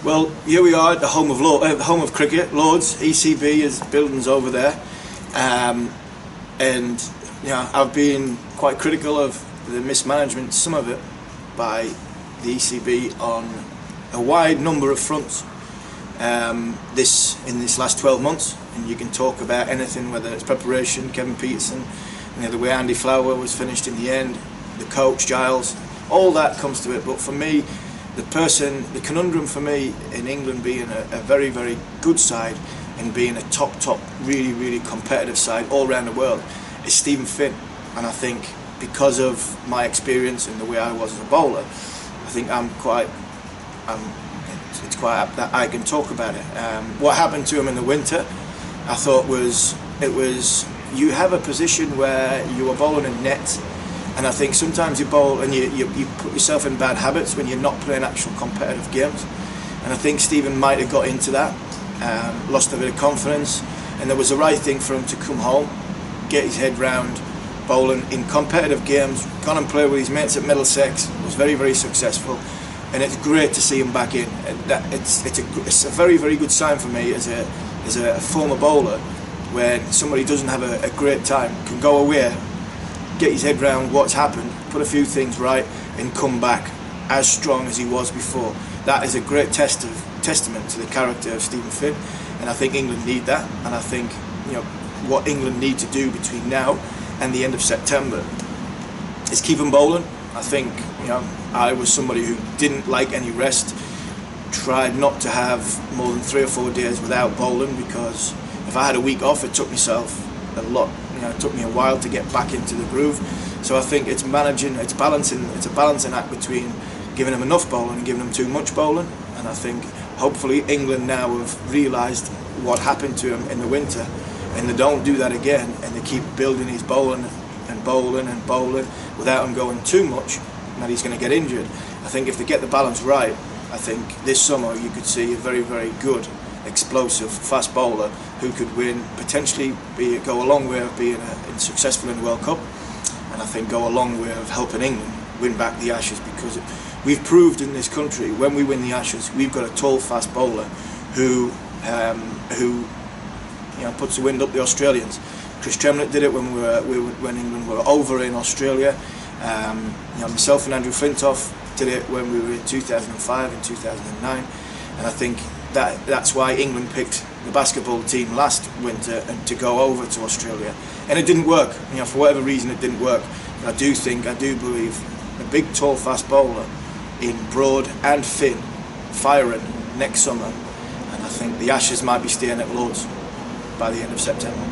Well, here we are at the home of cricket, Lords. ECB is buildings over there, and I've been quite critical of the mismanagement, some of it, by the ECB on a wide number of fronts. In this last 12 months, and you can talk about anything, whether it's preparation, Kevin Peterson, the way Andy Flower was finished in the end, the coach Giles, all that comes to it. But for me, the conundrum for me in England being a very, very good side and being a top, really competitive side all around the world is Stephen Finn. And I think because of my experience and the way I was as a bowler, I think it's quite apt that I can talk about it. What happened to him in the winter, I thought you have a position where you are bowling in net, and I think sometimes you bowl and you put yourself in bad habits when you're not playing actual competitive games, and I think Stephen might have got into that, lost a bit of confidence, and it was the right thing for him to come home, get his head round bowling in competitive games, gone and played with his mates at Middlesex, was very, very successful. And it's great to see him back in. It's a very, very good sign for me as a former bowler, when somebody doesn't have a great time, can go away, get his head round what's happened, put a few things right, and come back as strong as he was before. That is a great testament to the character of Stephen Finn, and I think England need that. And I think what England need to do between now and the end of September is keep him bowling. I think I was somebody who didn't like any rest, tried not to have more than 3 or 4 days without bowling, because if I had a week off, it took myself a lot. It took me a while to get back into the groove. So I think it's a balancing act between giving him enough bowling and giving him too much bowling. And I think hopefully England now have realised what happened to him in the winter, and they don't do that again, and they keep building his bowling and bowling and bowling without him going too much, that he's going to get injured. I think if they get the balance right, I think this summer you could see a very, very good, explosive, fast bowler who could win, potentially go a long way of being successful in the World Cup, and I think go a long way of helping England win back the Ashes, because we've proved in this country when we win the Ashes, we've got a tall, fast bowler who puts the wind up the Australians. Chris Tremlett did it when England were over in Australia. Myself and Andrew Flintoff did it when we were in 2005 and 2009, and I think that's why England picked the basketball team last winter and to go over to Australia, and it didn't work. For whatever reason, it didn't work. But I do believe a big, tall, fast bowler in Broad and Finn firing next summer, and I think the Ashes might be staying at Lords by the end of September.